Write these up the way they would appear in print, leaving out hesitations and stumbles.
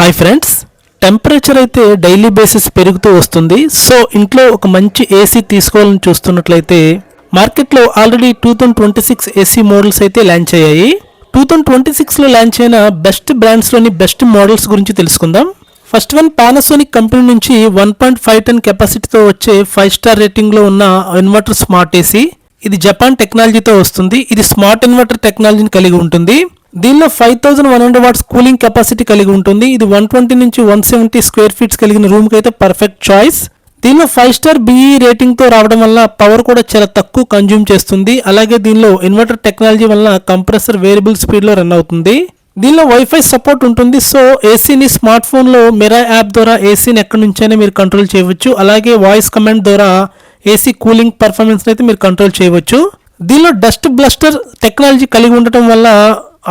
Hi friends, temperature అయితే daily basis పెరుగుతూ వస్తుంది. సో ఇంట్లో ఒక మంచి ఏసీ తీసుకోవాలని చూస్తున్నట్లయితే మార్కెట్లో ఆల్రెడీ 2026 ఏసీ మోడల్స్ అయితే లాంచ్ అయ్యాయి. 2026లో లాంచ్ అయిన బెస్ట్ బ్రాండ్స్లోని బెస్ట్ మోడల్స్ గురించి తెలుసుకుందాం. ఫస్ట్ వన్ పానాసోనిక్ కంపెనీ నుంచి 1.5 టన్ కెపాసిటీతో వచ్చే 5 స్టార్ రేటింగ్లో ఉన్న ఇన్వర్టర్ స్మార్ట్ ఏసీ. ఇది జపాన్ టెక్నాలజీతో వస్తుంది. ఇది స్మార్ట్ ఇన్వర్టర్ టెక్నాలజీని కలిగి ఉంటుంది. దీనిలో 5100 వాట్స్ కూలింగ్ కెపాసిటీ కలిగి ఉంటుంది. ఇది 120 నుంచి 170 స్క్వేర్ ఫీట్స్ కలిగిన రూమ్ కి అయితే పర్ఫెక్ట్ చాయిస్. దీనిలో 5 స్టార్ బిఈ రేటింగ్ తో రావడం వల్ల పవర్ కూడా చాలా తక్కువ కన్జ్యూమ్ చేస్తుంది. అలాగే దీనిలో ఇన్వర్టర్ టెక్నాలజీ వల్ల కంప్రెసర్ వేరియబుల్ స్పీడ్ లో రన్ అవుతుంది. దీనిలో వైఫై సపోర్ట్ ఉంటుంది. సో ఏసీని స్మార్ట్ ఫోన్ లో మిరా యాప్ ద్వారా ఏసీని ఎక్కడి నుంచైనా మీరు కంట్రోల్ చేయవచ్చు. అలాగే వాయిస్ కమాండ్ ద్వారా ఏసీ కూలింగ్ పర్ఫార్మెన్స్ అయితే మీరు కంట్రోల్ చేయవచ్చు. దీనిలో డస్ట్ బ్లస్టర్ టెక్నాలజీ కలిగి ఉండటం వల్ల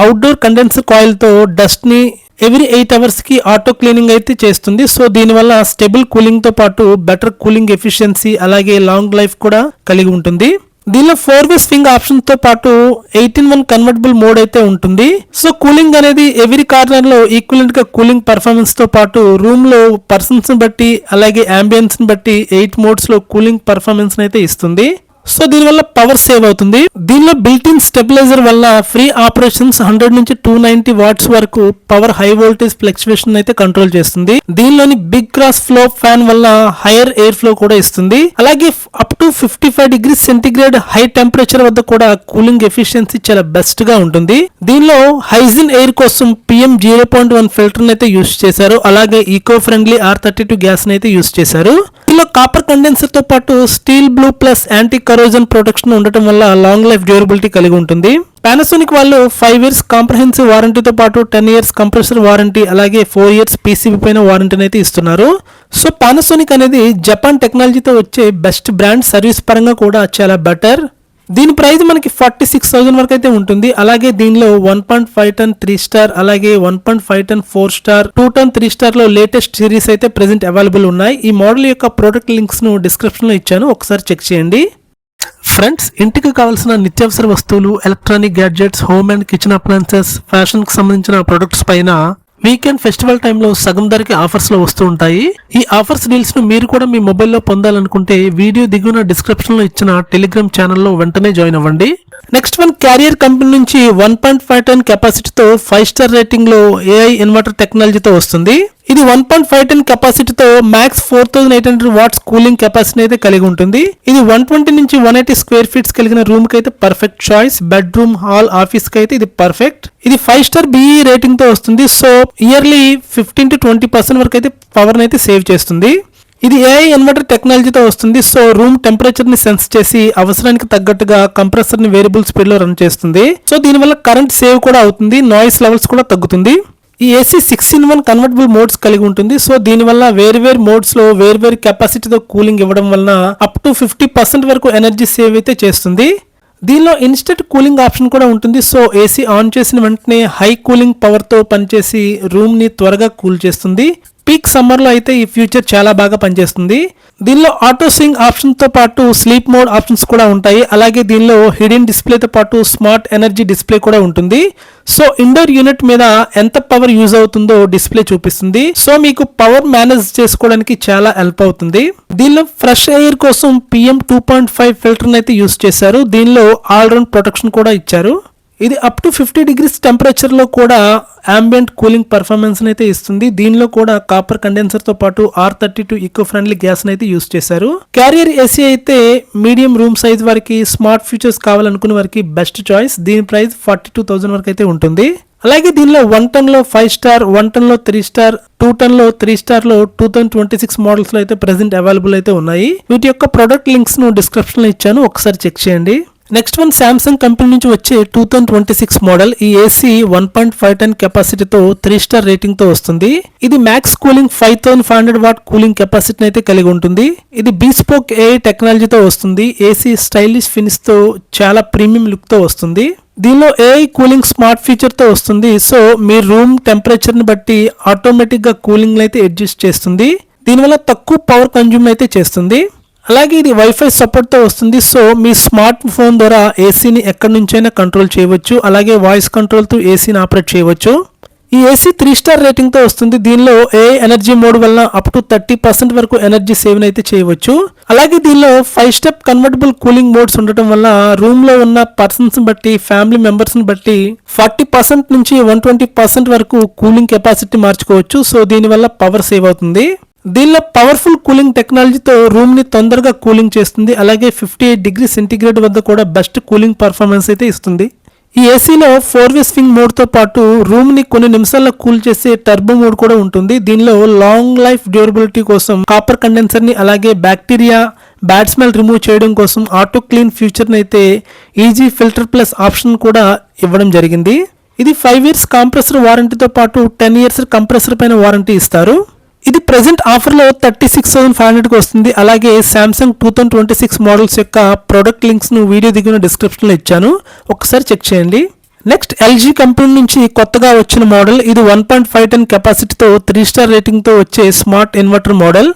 అవుట్డోర్ కండెన్సర్ కాయిల్ తో డస్ట్ ని ఎవ్రీ 8 అవర్స్ కి ఆటో క్లీనింగ్ అయితే చేస్తుంది. సో దీనివల్ల స్టేబుల్ కూలింగ్ తో పాటు బెటర్ కూలింగ్ ఎఫిషియన్సీ అలాగే లాంగ్ లైఫ్ కూడా కలిగి ఉంటుంది. దీనిలో 4-way స్వింగ్ ఆప్షన్ తో పాటు 18-1 కన్వర్టబుల్ మోడ్ అయితే ఉంటుంది. సో కూలింగ్ అనేది ఎవ్రీ కార్నర్ లో ఈక్వలెంట్ గా కూలింగ్ పర్ఫార్మెన్స్ తో పాటు రూమ్ లో పర్సన్స్ ని బట్టి అలాగే అంబియన్స్ ని బట్టి 8 మోడ్స్ లో కూలింగ్ పర్ఫార్మెన్స్ అయితే ఇస్తుంది. సో దీనివల్ల పవర్ సేవ్ అవుతుంది. దీనిలో బిల్ట్ ఇన్ స్టెబిలైజర్ వల్ల ఫ్రీ ఆపరేషన్స్ 100 నుంచి 290 వాట్స్ వరకు పవర్ హై వోల్టేజ్ ఫ్లక్చువేషన్ అయితే కంట్రోల్ చేస్తుంది. దీనిలోని బిగ్ క్రాస్ ఫ్లో ఫ్యాన్ వల్ల హైయర్ ఎయిర్ ఫ్లో కూడా ఇస్తుంది. అలాగే up to 55 degrees centigrade high temperature వద్ద కూడా కూలింగ్ ఎఫిషియన్సీ చాలా బెస్ట్ గా ఉంటుంది. దీనిలో హైజిన్ ఎయిర్ కోసం PM 0.1 ఫిల్టర్ అయితే యూస్ చేశారు. అలాగే ఈకో ఫ్రెండ్లీ R32 గ్యాస్ అయితే యూస్ చేశారు. దీనిలో కాపర్ కండెన్సర్ తో పాటు steel blue plus anti corrosion protection ఉండటం వల్ల లాంగ్ లైఫ్ డ్యూరబిలిటీ కలిగి ఉంటుంది. పానాసోనిక్ వాళ్ళు 5 ఇయర్స్ కాంప్రహెన్సివ్ వారంటీతో పాటు 10 ఇయర్స్ కంప్రెసర్ వారంటీ అలాగే 4 ఇయర్స్ PCB పైన వారంటీని అయితే ఇస్తున్నారు. సో పానాసోనిక్ అనేది జపాన్ టెక్నాలజీతో వచ్చే బెస్ట్ బ్రాండ్. సర్వీస్ పరంగా కూడా చాలా బెటర్. దీని ప్రైస్ మనకి 46,000 వరకు అయితే ఉంటుంది. అలాగే దీనిలో 1.5 టన్ 3 స్టార్ అలాగే 1.5 టన్ 4 స్టార్ 2 టన్ 3 స్టార్ లో లేటెస్ట్ సిరీస్ అయితే ప్రెసెంట్ అవైలబుల్ ఉన్నాయి. ఈ మోడల్ యొక్క ప్రోడక్ట్ లింక్స్ ను డిస్క్రిప్షన్ లో ఇచ్చాను, ఒకసారి చెక్ చేయండి. ఫ్రెండ్స్, ఇంటికి కావాల్సిన నిత్యావసర వస్తువులు, electronic gadgets, home and kitchen appliances, fashion కి సంబంధించిన ప్రొడక్ట్స్ పైన వీకెండ్ ఫెస్టివల్ టైంలో సగం ధరకి ఆఫర్స్ లో వస్తూ ఉంటాయి. ఈ ఆఫర్స్ డీల్స్ ను మీరు కూడా మీ మొబైల్లో పొందాలనుకుంటే వీడియో దిగువన డిస్క్రిప్షన్ లో ఇచ్చిన టెలిగ్రామ్ ఛానల్లో వెంటనే జాయిన్ అవ్వండి. నెక్స్ట్ వన్ క్యారియర్ కంపెనీ నుంచి 1.5 టన్ కెపాసిటీతో 5 స్టార్ రేటింగ్ లో AI ఇన్వర్టర్ టెక్నాలజీతో వస్తుంది. ఇది 1.5 టన్ కెపాసిటీతో మ్యాక్స్ 4800 వాట్స్ కూలింగ్ కెపాసిటీ అయితే కలిగి ఉంటుంది. ఇది 120 నుంచి 180 స్క్వేర్ ఫీట్స్ కలిగిన రూమ్ కి అయితే perfect choice. Bedroom, hall, office కి అయితే ఇది పర్ఫెక్ట్. ఇది 5 స్టార్ బిఈ రేటింగ్ తో వస్తుంది. సో ఇయర్లీ 15 to 20% వరకు అయితే పవర్ అయితే సేవ్ చేస్తుంది. ఇది AI ఇన్వర్టర్ టెక్నాలజీతో వస్తుంది. సో రూమ్ టెంపరేచర్ ని సెన్స్ చేసి అవసరానికి తగ్గట్టుగా కంప్రెసర్ ని వేరియబుల్ స్పీడ్ లో రన్ చేస్తుంది. సో దీనివల్ల కరెంట్ సేవ్ కూడా అవుతుంది, నాయిస్ లెవెల్స్ కూడా తగ్గుతుంది. ఈ ఏసీ 6-in-1 కన్వర్టబుల్ మోడ్స్ కలిగి ఉంటుంది. సో దీనివల్ల వేరు మోడ్స్ లో వేరు కెపాసిటీతో కూలింగ్ ఇవ్వడం వలన అప్ టు 50% వరకు ఎనర్జీ సేవ్ అయితే చేస్తుంది. దీనిలో ఇన్స్టెంట్ కూలింగ్ ఆప్షన్ కూడా ఉంటుంది. సో ఏసీ ఆన్ చేసిన వెంటనే హై కూలింగ్ పవర్ తో పనిచేసి రూమ్ ని త్వరగా కూల్ చేస్తుంది. పీక్ సమ్మర్ లో అయితే ఈ ఫ్యూచర్ చాలా బాగా పనిచేస్తుంది. దీనిలో ఆటో స్వింగ్ ఆప్షన్ తో పాటు స్లీప్ మోడ్ ఆప్షన్స్ కూడా ఉంటాయి. అలాగే దీనిలో హిడెన్ డిస్ప్లే తో పాటు స్మార్ట్ ఎనర్జీ డిస్ప్లే కూడా ఉంటుంది. సో ఇండోర్ యూనిట్ మీద ఎంత పవర్ యూజ్ అవుతుందో డిస్ప్లే చూపిస్తుంది. సో మీకు పవర్ మేనేజ్ చేసుకోవడానికి చాలా హెల్ప్ అవుతుంది. దీనిలో ఫ్రెష్ ఎయిర్ కోసం PM 2.5 ఫిల్టర్ అయితే యూజ్ చేశారు. దీనిలో ఆల్ రౌండ్ ప్రొటెక్షన్ కూడా ఇచ్చారు. ఇది అప్ టు 50 డిగ్రీస్ టెంపరేచర్ లో కూడా అంబియంట్ కూలింగ్ పర్ఫార్మెన్స్ అయితే ఇస్తుంది. దీనిలో కూడా కాపర్ కండెన్సర్ తో పాటు R32 ఈకో ఫ్రెండ్లీ గ్యాస్ అయితే యూస్ చేశారు. క్యారియర్ ఏసీ అయితే మీడియం రూమ్ సైజ్ వారికి, స్మార్ట్ ఫీచర్స్ కావాలనుకునే వారికి బెస్ట్ చాయిస్. దీని ప్రైస్ 42,000 వరకు అయితే ఉంటుంది. అలాగే దీనిలో 1 టన్ లో 5 స్టార్ 1 టన్ లో 3 స్టార్ 2 టన్ లో 3 స్టార్ లో 2026 మోడల్స్ లో అయితే ప్రెసెంట్ అవైలబుల్ అయితే ఉన్నాయి. వీటి యొక్క ప్రొడక్ట్ లింక్స్ ను డిస్క్రిప్షన్ లో ఇచ్చాను, ఒకసారి చెక్ చేయండి. నెక్స్ట్ వన్ శాంసంగ్ కంపెనీ నుంచి వచ్చే 2026 మోడల్. ఈ ఏసీ 1.5 టన్ కెపాసిటీతో 3 స్టార్ రేటింగ్ తో వస్తుంది. ఇది max cooling 5500 what cooling capacity అయితే కలిగి ఉంటుంది. ఇది బీస్పోక్ AI టెక్నాలజీతో వస్తుంది. ఏసీ స్టైలిష్ ఫినిష్ తో చాలా ప్రీమియం లుక్ తో వస్తుంది. దీనిలో AI కూలింగ్ స్మార్ట్ ఫీచర్ తో వస్తుంది. సో మీ రూమ్ టెంపరేచర్ ని బట్టి ఆటోమేటిక్ గా కూలింగ్ అయితే అడ్జస్ట్ చేస్తుంది. దీనివల్ల తక్కువ పవర్ కన్జ్యూమ్ అయితే చేస్తుంది. అలాగే ఇది వైఫై సపోర్ట్ తో వస్తుంది. సో మీ స్మార్ట్ ఫోన్ ద్వారా ఏసీని ఎక్కడి నుంచైనా కంట్రోల్ చేయవచ్చు. అలాగే వాయిస్ కంట్రోల్ తో ఏసీని ఆపరేట్ చేయవచ్చు. ఈ ఏసీ 3 స్టార్ రేటింగ్ తో వస్తుంది. దీనిలో ఏ ఎనర్జీ మోడ్ వల్ల అప్ టు 30% వరకు ఎనర్జీ సేవ్ అయితే చేయవచ్చు. అలాగే దీనిలో 5 స్టెప్ కన్వర్టబుల్ కూలింగ్ మోడ్స్ ఉండటం వల్ల రూమ్ లో ఉన్న పర్సన్స్ బట్టి, ఫ్యామిలీ మెంబర్స్ బట్టి 40% నుంచి 120% వరకు కూలింగ్ కెపాసిటీ మార్చుకోవచ్చు. సో దీనివల్ల పవర్ సేవ్ అవుతుంది. దీనిలో పవర్ఫుల్ కూలింగ్ టెక్నాలజీతో రూమ్ ని తొందరగా కూలింగ్ చేస్తుంది. అలాగే 58 డిగ్రీ సెంటీగ్రేడ్ వద్ద కూడా బెస్ట్ కూలింగ్ పర్ఫార్మెన్స్ అయితే ఇస్తుంది. ఈ ఏసీలో 4-వే స్వింగ్ మోడ్ తో పాటు రూమ్ ని కొన్ని నిమిషాల్లో కూల్ చేసే టర్బో మోడ్ కూడా ఉంటుంది. దీనిలో లాంగ్ లైఫ్ డ్యూరబిలిటీ కోసం కాపర్ కండెన్సర్ ని, అలాగే బ్యాక్టీరియా, బ్యాడ్ స్మెల్ రిమూవ్ చేయడం కోసం ఆటో క్లీన్ ఫ్యూచర్ అయితే ఈజీ ఫిల్టర్ ప్లస్ ఆప్షన్ కూడా ఇవ్వడం జరిగింది. ఇది 5 ఇయర్స్ కంప్రెసర్ వారంటీతో పాటు 10 ఇయర్స్ కంప్రెసర్ పైన వారంటీ ఇస్తారు. ఇది ప్రెసెంట్ ఆఫర్ లో 36,500 కి వస్తుంది. అలాగే సామ్సంగ్ 2026 మోడల్స్ యొక్క ప్రొడక్ట్ లింక్స్ ను వీడియో దిగిన డిస్క్రిప్షన్ లో ఇచ్చాను, ఒకసారి చెక్ చేయండి. నెక్స్ట్ ఎల్జీ కంపెనీ నుంచి కొత్తగా వచ్చిన మోడల్. ఇది 1.5 టన్ కెపాసిటీతో 3 స్టార్ రేటింగ్ తో వచ్చే స్మార్ట్ ఇన్వర్టర్ మోడల్.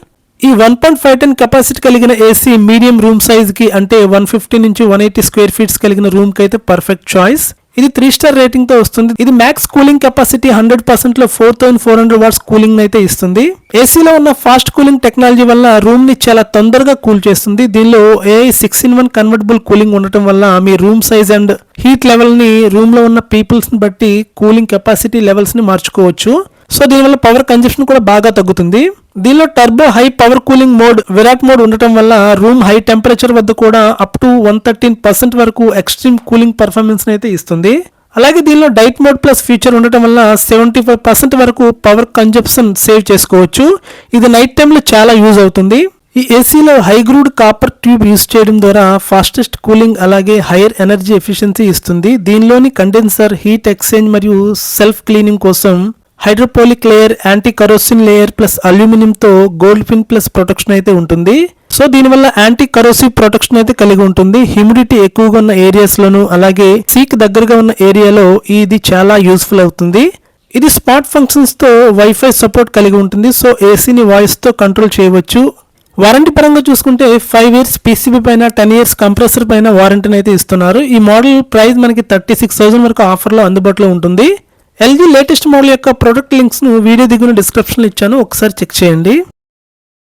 ఈ 1.5 టన్ కెపాసిటీ కలిగిన ఏసీ మీడియం రూమ్ సైజ్ కి, అంటే 150 నుంచి 180 స్క్వేర్ ఫీట్స్ కలిగిన రూమ్ కి అయితే పర్ఫెక్ట్ చాయిస్. ఇది 3 స్టార్ రేటింగ్ తో వస్తుంది. ఇది మ్యాక్స్ కూలింగ్ కెపాసిటీ 100% లో 4400 వాట్స్ కూలింగ్ అయితే ఇస్తుంది. ఏసీలో ఉన్న ఫాస్ట్ కూలింగ్ టెక్నాలజీ వల్ల రూమ్ ని చాలా తొందరగా కూల్ చేస్తుంది. దీనిలో AI 6-in-1 కన్వర్టబుల్ కూలింగ్ ఉండటం వల్ల మీ room size and heat level ని రూమ్ లో ఉన్న పీపుల్స్ ని బట్టి కూలింగ్ కెపాసిటీ లెవెల్స్ ని మార్చుకోవచ్చు. సో దీనివల్ల పవర్ కన్జంప్షన్ కూడా బాగా తగ్గుతుంది. దీనిలో turbo high power cooling mode, Virat mode ఉండటం వల్ల రూమ్ హై టెంపరేచర్ వద్ద కూడా అప్ టు 113% వరకు ఎక్స్ట్రీమ్ కూలింగ్ పర్ఫార్మెన్స్ అయితే ఇస్తుంది. అలాగే దీనిలో డైట్ మోడ్ ప్లస్ ఫీచర్ ఉండటం వల్ల 75% వరకు పవర్ కన్జంప్షన్ సేవ్ చేసుకోవచ్చు. ఇది నైట్ టైంలో చాలా యూజ్ అవుతుంది. ఈ ఏసీలో high grade copper tube use చేయడం ద్వారా ఫాస్టెస్ట్ కూలింగ్, అలాగే హైయర్ ఎనర్జీ ఎఫిషియన్సీ ఇస్తుంది. దీనిలోని కండెన్సర్, హీట్ ఎక్స్చేంజ్ మరియు సెల్ఫ్ క్లీనింగ్ కోసం hydrophilic layer, anti corrosion layer plus aluminium తో గోల్డ్ పిన్ ప్లస్ ప్రొటెక్షన్ అయితే ఉంటుంది. సో దీనివల్ల యాంటీ కరోసివ్ ప్రొటెక్షన్ అయితే కలిగి ఉంటుంది. హ్యూమిడిటీ ఎక్కువగా ఉన్న ఏరియాస్ లోను, అలాగే సీక్ దగ్గరగా ఉన్న ఏరియాలో ఇది చాలా యూస్ఫుల్ అవుతుంది. ఇది స్మార్ట్ ఫంక్షన్స్ తో వైఫై సపోర్ట్ కలిగి ఉంటుంది. సో ఏసీని వాయిస్ తో కంట్రోల్ చేయవచ్చు. వారంటీ పరంగా చూసుకుంటే 5 ఇయర్స్ పీసీబీ పైన, 10 ఇయర్స్ కంప్రెసర్ పైన వారంటీని అయితే ఇస్తున్నారు. ఈ మోడల్ ప్రైస్ మనకి 36,000 వరకు ఆఫర్ లో అందుబాటులో ఉంటుంది. ఎల్జీ లేటెస్ట్ మోడల్ యొక్క ప్రొడక్ట్ లింక్స్ ను వీడియో దిగున డిస్క్రిప్షన్ లో ఇచ్చాను, ఒకసారి చెక్ చేయండి.